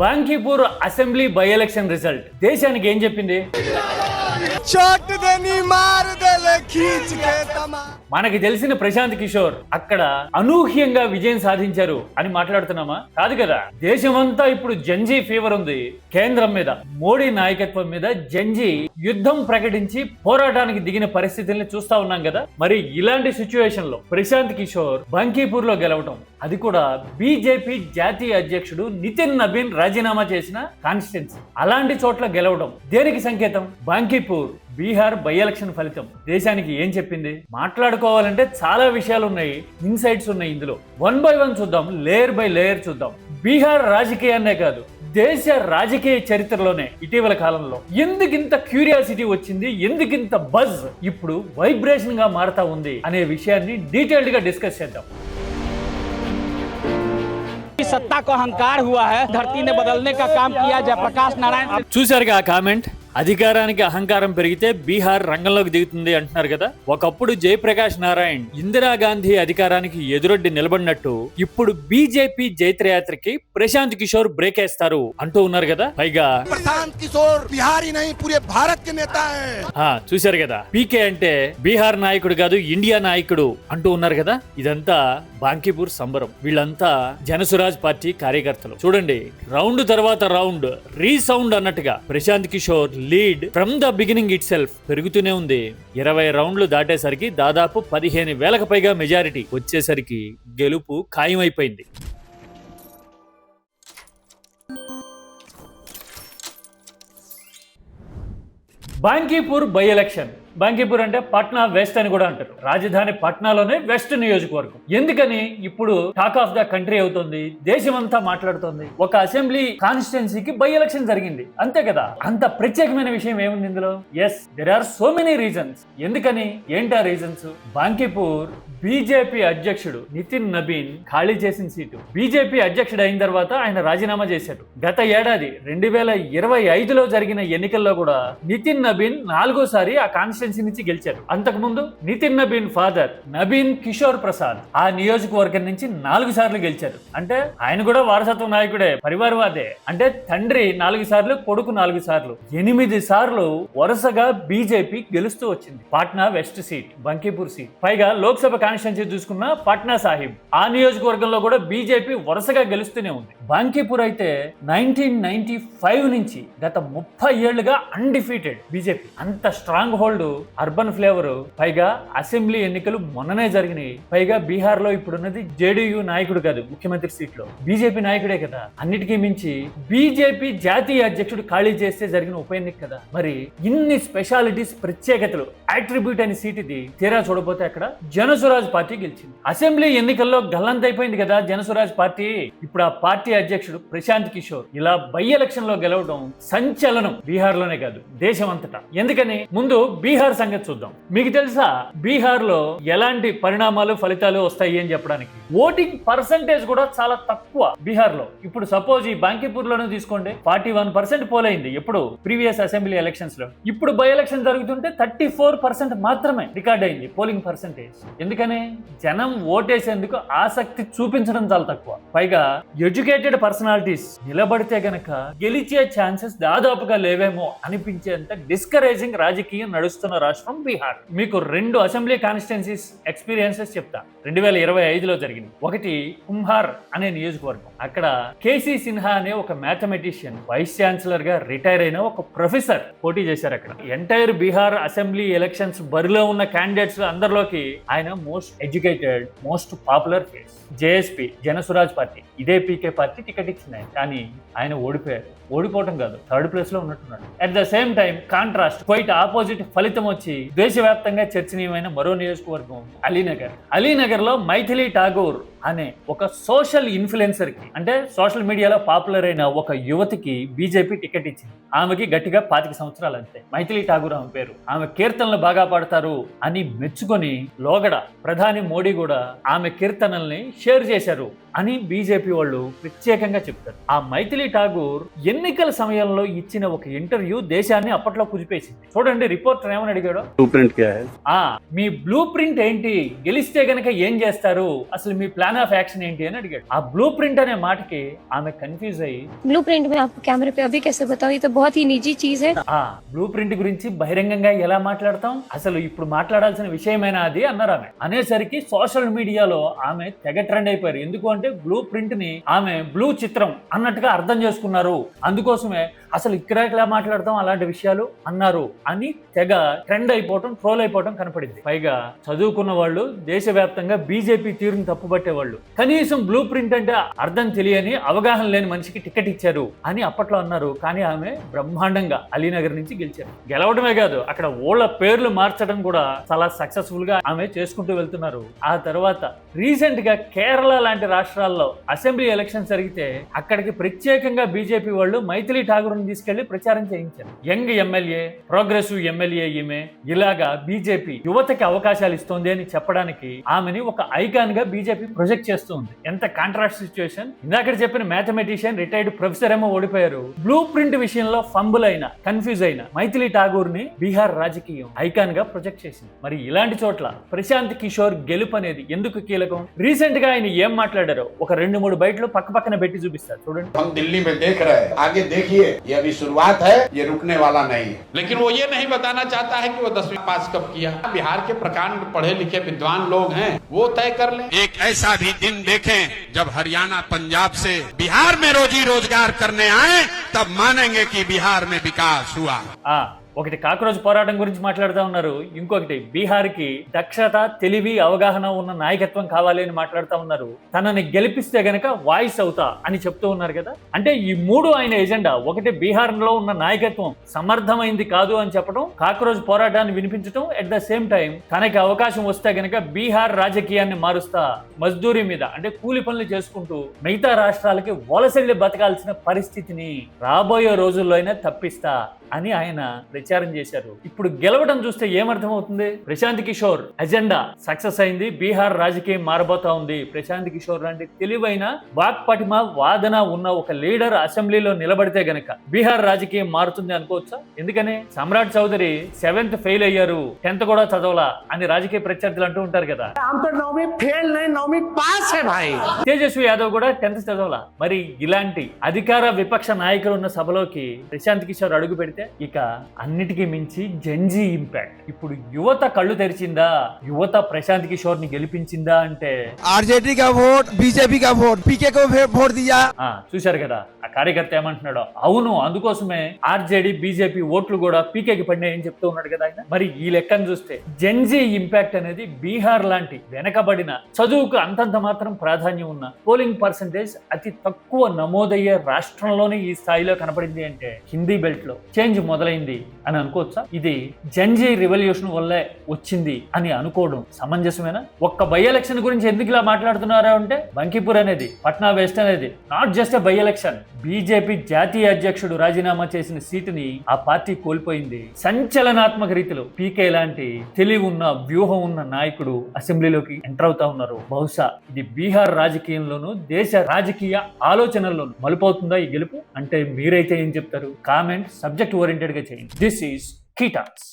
Bankipur assembly by election result దేశానికి ఏం చెప్పింది? మనకి తెలిసిన ప్రశాంత్ కిషోర్ అక్కడ అనూహ్యంగా విజయం సాధించారు అని మాట్లాడుతున్నామా? కాదు కదా. దేశమంతా ఇప్పుడు జంజీ ఫీవర్ ఉంది. కేంద్రం మీద, మోడీ నాయకత్వం మీద జంజీ యుద్ధం ప్రకటించి పోరాటానికి దిగిన పరిస్థితుల్ని చూస్తా ఉన్నాం కదా. మరి ఇలాంటి సిచ్యువేషన్ లో ప్రశాంత్ కిషోర్ బంకీపూర్ లో గెలవటం, అది కూడా బీజేపీ జాతీయ అధ్యక్షుడు నితిన్ నబీన్ రాజీనామా చేసిన కాన్స్టిట్యున్సీ, అలాంటి చోట్ల గెలవడం దేనికి సంకేతం? బంకీపూర్ బీహార్ బై ఎలక్షన్ ఫలితం దేశానికి ఏం చెప్పింది? మాట్లాడుకోవాలంటే చాలా విషయాలు ఉన్నాయి, ఇన్సైట్స్ ఉన్నాయి. ఇందులో వన్ బై వన్ చూద్దాం, లేయర్ బై లేయర్ చూద్దాం. బీహార్ రాజకీయాన్నే కాదు, దేశ రాజకీయ చరిత్రలోనే ఇటీవల కాలంలో ఎందుకింత క్యూరియాసిటీ వచ్చింది, ఎందుకింత బజ్ ఇప్పుడు వైబ్రేషన్ గా మారుతా ఉంది అనే విషయాన్ని డీటెయిల్డ్ గా డిస్కస్ చేద్దాం. सत्ता को अहंकार हुआ है, धरती ने बदलने का काम किया जयप्रकाश नारायण। చూసారుగా ఆ కామెంట్? అధికారానికి అహంకారం పెరిగితే బీహార్ రంగంలోకి దిగుతుంది అంటున్నారు కదా. ఒకప్పుడు జయప్రకాష్ నారాయణ్ ఇందిరాగాంధీ అధికారానికి ఎదురొడ్డి నిలబడినట్టు ఇప్పుడు బీజేపీ జైత్రయాత్రకి ప్రశాంత్ కిషోర్ బ్రేక్ వేస్తారు అంటూ ఉన్నారు కదా. పైగా ప్రశాంత్ కిషోర్ బిహారీ నహీ పూరే భారత్ కే నేతా హై. చూశారు కదా, పీకే అంటే బీహార్ నాయకుడు కాదు ఇండియా నాయకుడు అంటూ ఉన్నారు కదా. ఇదంతా బాంకీపూర్ సంబరం. వీళ్ళంతా జనసురాజ్ పార్టీ కార్యకర్తలు. చూడండి, రౌండ్ తర్వాత రౌండ్ రీసౌండ్ అన్నట్టుగా Prashant Kishor lead from the beginning itself పెరుగుతూనే ఉంది. 20 రౌండ్లు దాటేసరికి దాదాపు 15,000కు పైగా మెజారిటీ వచ్చేసరికి గెలుపు ఖాయమైపోయింది. Bankipur by election. బాంకీపూర్ అంటే పట్నా వెస్ట్ అని కూడా అంటారు. రాజధాని పట్నాలోనే వెస్ట్ నియోజకవర్గం. ఎందుకని ఇప్పుడు టాక్ ఆఫ్ ద కంట్రీ అవుతుంది, దేశమంతా మాట్లాడుతోంది. ఒక అసెంబ్లీ కాన్స్టిట్యున్సీకి బై ఎలక్షన్ జరిగింది, అంతే కదా. అంత ప్రత్యేకమైన విషయం ఏముంది ఇందులో? Yes, there are so many reasons. ఎందుకని? ఏంటా రీజన్స్? బాంకీపూర్ బీజేపీ అధ్యక్షుడు నితిన్ నబీన్ ఖాళీ చేసిన సీటు. బీజేపీ అధ్యక్షుడు అయిన తర్వాత ఆయన రాజీనామా చేశారు. గత ఏడాది 2025లో జరిగిన ఎన్నికల్లో కూడా నితిన్ నబీన్ 4వ సారి ఆ కాన్స్టిట్యున్సీ నుంచి గెలిచారు. అంతకు ముందు నితిన్ నబీన్ ఫాదర్ నబీన్ కిషోర్ ప్రసాద్ ఆ నియోజకవర్గం నుంచి 4 సార్లు గెలిచారు. అంటే ఆయన కూడా వారసత్వ నాయకుడే, పరివారవాదే. అంటే తండ్రి 4 సార్లు, కొడుకు 4 సార్లు, 8 సార్లు వరుసగా బీజేపీ గెలుస్తూ వచ్చింది. Patna west seat, Bankipur seat. పైగా లోక్సభ కాన్స్టిట్యున్సీ చూసుకున్న పాట్నా సాహిబ్, ఆ నియోజకవర్గంలో కూడా బీజేపీ వరుసగా గెలుస్తూనే ఉంది. బంకీపూర్ అయితే 1995 నుంచి గత 30 ఏళ్లుగా అన్డిఫీటెడ్ బీజేపీ. అంత స్ట్రాంగ్ హోల్డ్, అర్బన్ ఫ్లేవర్. పైగా అసెంబ్లీ ఎన్నికలు మొన్ననే జరిగినాయి. పైగా బీహార్ లో ఇప్పుడున్నది జేడీయూ నాయకుడు కాదు, ముఖ్యమంత్రి సీట్ లో బీజేపీ నాయకుడే కదా. అన్నిటికీ మించి బీజేపీ జాతీయ అధ్యక్షుడు ఖాళీ చేస్తే జరిగిన ఉప ఎన్నిక కదా. మరి ఇన్ని స్పెషాలిటీస్, ప్రత్యేకతలు, అట్రిబ్యూట్ అనే సీట్ ఇది. తీరా చూడబోతే అక్కడ జనసురాజ్ పార్టీ గెలిచింది. అసెంబ్లీ ఎన్నికల్లో గల్లంతైపోయింది కదా జనసురాజ్ పార్టీ. ఇప్పుడు ఆ పార్టీ అధ్యక్షుడు ప్రశాంత్ కిషోర్ ఇలా బై ఎలక్షన్ లో గెలవడం సంచలనం, బీహార్ లోనే కాదు దేశం అంతటా. ఎందుకని? ముందు బీహార్ సంగతి చూద్దాం. మీకు తెలుసా బీహార్ లో ఎలాంటి పరిణామాలు, ఫలితాలు వస్తాయి అని చెప్పడానికి? ఓటింగ్ పర్సంటేజ్ కూడా చాలా తక్కువ బీహార్ లో. ఇప్పుడు సపోజ్ ఈ బాంకీపూర్ లోనే తీసుకోండి, 41% పోల్ అయింది ఎప్పుడు ప్రీవియస్ అసెంబ్లీ ఎలక్షన్స్ లో. ఇప్పుడు బై ఎలక్షన్ జరుగుతుంటే 34% మాత్రమే రికార్డ్ అయింది పోలింగ్ పర్సంటేజ్. ఎందుకని? జనం ఓటేసేందుకు ఆసక్తి చూపించడం చాలా తక్కువ. పైగా ఎడ్యుకేటెడ్ పర్సనాలిటీస్ నిలబడితే గనక గెలిచే ఛాన్సెస్ దాదాపుగా లేవేమో అనిపించేంత డిస్కరేజింగ్ రాజకీయం నడుస్తున్న రాష్ట్రం బీహార్. మీకు 2 అసెంబ్లీ కాన్స్టిట్యున్సీస్ ఎక్స్పీరియన్సెస్ చెప్తా. 2025లో జరిగింది. ఒకటి కుంహార్ అనే నియోజకవర్గం. అక్కడ కేసీ సిన్హా అనే ఒక మ్యాథమెటిషియన్, వైస్ ఛాన్సలర్ గా రిటైర్ అయిన ఒక ప్రొఫెసర్ పోటీ చేశారు. అక్కడ ఎంటైర్ బీహార్ అసెంబ్లీ ఎలక్షన్స్ బరిలో ఉన్న క్యాండిడేట్స్ అందరిలోకి ఆయన most educated, most popular face. JSP, Jan Suraaj party, ఇదే పీకే పార్టీ టికెట్ ఇచ్చింది ఆయన. కానీ ఆయన ఓడిపోయారు. ఓడిపోవటం కాదు, 3rd ప్లేస్ లో ఉన్నట్టున్నాడు. At the same time contrast, quite opposite ఫలితం వచ్చి దేశవ్యాప్తంగా చర్చనీయమైన మరో నియోజకవర్గం అలీనగర్. అలీనగర్ లో మైథిలి ఠాగూర్ అనే ఒక సోషల్ ఇన్ఫ్లుయెన్సర్ కి, అంటే సోషల్ మీడియాలో పాపులర్ అయిన ఒక యువతికి బీజేపీ టికెట్ ఇచ్చింది. ఆమెకి గట్టిగా 25 సంవత్సరాలు అంతే. మైథిలి ఠాగూర్ ఆమె పేరు. ఆమె కీర్తనలు బాగా పాడతారు అని మెచ్చుకొని లోగడ ప్రధాని మోడీ కూడా ఆమె కీర్తనల్ని షేర్ చేశారు అని బీజేపీ వాళ్ళు ప్రత్యేకంగా చెప్తారు. ఆ మైథిలి ఠాగూర్ ఎన్నికల సమయంలో ఇచ్చిన ఒక ఇంటర్వ్యూ దేశాన్ని అప్పట్లో కుదిపేసింది. చూడండి రిపోర్టర్ ఏమని అడిగాడో. మీ బ్లూ ప్రింట్ ఏంటి, గెలిస్తే గనక ఏం చేస్తారు, అసలు మీ ప్లాన్ ఆఫ్ యాక్షన్ ఏంటి అని అడిగాడు. ఆ బ్లూ ప్రింట్ అనే మాటకి ఆమె కన్ఫ్యూజ్ అయ్యి, ब्लू प्रिंट में आपको कैमरे पे अभी कैसे बताऊं, ये तो बहुत ही निजी चीज है. ఆ బ్లూ ప్రింట్ గురించి బహిరంగంగా ఎలా మాట్లాడతాం, అసలు ఇప్పుడు మాట్లాడాల్సిన విషయమైనా అది అన్నారు. ఆమె అనేసరికి సోషల్ మీడియాలో ఆమె తెగ ట్రెండ్ అయిపోయారు. ఎందుకు అంటే బ్లూ ప్రింట్ ని ఆమె బ్లూ చిత్రం అన్నట్టుగా అర్థం చేసుకున్నారు. అందుకోసమే అసలు ఇక్కడ ఎలా మాట్లాడతాం అలాంటి విషయాలు అన్నారు అని తెగ ట్రెండ్ అయిపోవటం, ట్రోల్ అయిపోవటం కనపడింది. పైగా చదువుకున్న వాళ్ళు దేశవ్యాప్తంగా బీజేపీ తీరుని తప్పుపట్టేవాళ్ళు కనీసం బ్లూ ప్రింట్ అంటే అర్థం తెలియని, అవగాహన లేని మనిషికి టికెట్ ఇచ్చారు అని అప్పట్లో అన్నారు. కానీ ఆమె బ్రహ్మాండంగా అలీనగర్ నుంచి గెలిచారు. గెలవడమే కాదు, అక్కడ ఓళ్ళ పేర్లు మార్చడం కూడా చాలా సక్సెస్ఫుల్ గా ఆమె చేసుకుంటూ వెళ్తున్నారు. ఆ తర్వాత రీసెంట్ గా కేరళ లాంటి రాష్ట్రాల్లో అసెంబ్లీ ఎలక్షన్ జరిగితే అక్కడికి ప్రత్యేకంగా బీజేపీ వాళ్ళు మైథిలి ఠాగూర్ తీసుకెళ్లి ప్రచారం చేయించారు. యంగ్ ఎమ్మెల్యే, ప్రోగ్రెసివ్ ఎమ్మెల్యే ఈమె, ఇలాగా బీజేపీ యువతకి అవకాశాలు ఇస్తోంది అని చెప్పడానికి ఆమెని ఒక ఐకాన్ గా బీజేపీ ప్రొజెక్ట్ చేస్తుంది. ఎంత కాంట్రాస్ట్ సిచ్యువేషన్. ఇందాక చెప్పిన మ్యాథమెటిషియన్, రిటైర్డ్ ప్రొఫెసర్ ఏమో ఓడిపోయారు. బ్లూ ప్రింట్ విషయంలో ఫంబుల్ అయిన, కన్ఫ్యూజ్ అయిన మైథిలి ఠాగూర్ ని బీహార్ రాజకీయం ఐకాన్ గా ప్రొజెక్ట్ చేసింది. మరి ఇలాంటి చోట్ల ప్రశాంత్ కిషోర్ గెలుపు అనేది ఎందుకు కీలకం? రీసెంట్ గా ఆయన ఏం మాట్లాడారో ఒక 2-3 బయటలు పక్క పక్కన పెట్టి చూపిస్తారు. చూడండి. हम दिल्ली में देख रहे हैं, आगे देखिए, ये अभी शुरुआत है, ये रुकने वाला नहीं है। लेकिन वो ये नहीं बताना चाहता है कि वो 10वीं पास कब किया। बिहार के प्रकांड पढ़े लिखे विद्वान लोग हैं, वो तय कर लें। एक ऐसा भी दिन देखें जब हरियाणा पंजाब से बिहार में रोजी रोजगार करने आए, तब मानेंगे कि बिहार में विकास हुआ। ఒకటి కాక్రోచ్ పోరాటం గురించి మాట్లాడుతూ ఉన్నారు. ఇంకొకటి బీహార్ కి దక్షత, తెలివి, అవగాహన ఉన్న నాయకత్వం కావాలి అని మాట్లాడుతూ ఉన్నారు. తనని గెలిపిస్తే గనక వాయిస్ అవుతా అని చెప్తూ ఉన్నారు కదా. అంటే ఈ మూడు ఆయన ఎజెండా. ఒకటి బీహార్ లో ఉన్న నాయకత్వం సమర్థమైంది కాదు అని చెప్పడం, కాక్రోచ్ పోరాటాన్ని వినిపించడం, ఎట్ ద సేమ్ టైం తనకి అవకాశం వస్తే గనక బీహార్ రాజకీయాన్ని మారుస్తా, మజ్దూరీ మీద అంటే కూలి పనులు చేసుకుంటూ మిగతా రాష్ట్రాలకి వలసెళ్లి బతకాల్సిన పరిస్థితిని రాబోయే రోజుల్లో అయినా తప్పిస్తా అని ఆయన ప్రచారం చేశారు. ఇప్పుడు గెలవడం చూస్తే ఏమర్థం అవుతుంది? ప్రశాంత్ కిషోర్ అజెండా సక్సెస్ అయింది, బీహార్ రాజకీయం మారబోతా ఉంది. ప్రశాంత్ కిషోర్ లాంటి తెలివైన, వాక్పటిమ, వాదన ఉన్న ఒక లీడర్ అసెంబ్లీలో నిలబడితే గనక బీహార్ రాజకీయం మారుతుంది అనుకోవచ్చా? ఎందుకని సమ్రాట్ చౌదరి 7th ఫెయిల్ అయ్యారు, 10th కూడా చదవలా అని రాజకీయ ప్రత్యర్థులు అంటూ ఉంటారు కదా. తేజస్వి యాదవ్ కూడా 10th చదవలా. మరి ఇలాంటి అధికార విపక్ష నాయకులు ఉన్న సభలోకి ప్రశాంత్ కిషోర్ అడుగు పెడితే ఇక అన్నిటికీ మించి జెన్జీ ఇంపాక్ట్. ఇప్పుడు యువత కళ్ళు తెరిచిందా, యువత ప్రశాంత్ కిషోర్ ని గెలిపించిందా అంటే आरजेडी का वोट, बीजेपी का वोट, पीके को वोट दिया। చూశారు కదా ఆ కార్యకర్త ఏమంటున్నాడో. అవును, అందుకోసమే ఆర్జేడీ, బీజేపీ ఓట్లు కూడా పీకేకి పడినాయని చెప్తూ ఉన్నాడు కదా ఆయన. మరి ఈ లెక్కను చూస్తే జెన్జీ ఇంపాక్ట్ అనేది బీహార్ లాంటి వెనకబడిన, చదువుకు అంతంత మాత్రం ప్రాధాన్యం ఉన్న, పోలింగ్ పర్సంటేజ్ అతి తక్కువ నమోదయ్యే రాష్ట్రంలోనే ఈ స్థాయిలో కనపడింది అంటే హిందీ బెల్ట్ లో చేంజ్ మొదలైంది అని అనుకోవచ్చా? ఇది జెన్జీ రివల్యూషన్ వల్లే వచ్చింది అని అనుకోవడం సమంజసమేనా? ఒక్క బై ఎలక్షన్ గురించి ఎందుకు ఇలా మాట్లాడుతున్నారా అంటే, బంకీపూర్ అనేది, పట్నా వెస్ట్ అనేది not just a by election. BJP జాతీయ అధ్యక్షుడు రాజీనామా చేసిన సీటుని ఆ పార్టీ కోల్పోయింది. సంచలనాత్మక రీతిలో పీకే లాంటి తెలివి ఉన్న, వ్యూహం ఉన్న నాయకుడు అసెంబ్లీలోకి ఎంటర్ అవుతా ఉన్నారు. బహుశా ఇది బీహార్ రాజకీయంలోనూ, దేశ రాజకీయ ఆలోచనల్లోనూ మలుపవుతుందా ఈ గెలుపు? అంటే మీరైతే ఏం చెప్తారు? కామెంట్ సబ్జెక్ట్ ఓరియంటెడ్ గా చేయండి. This is key talks.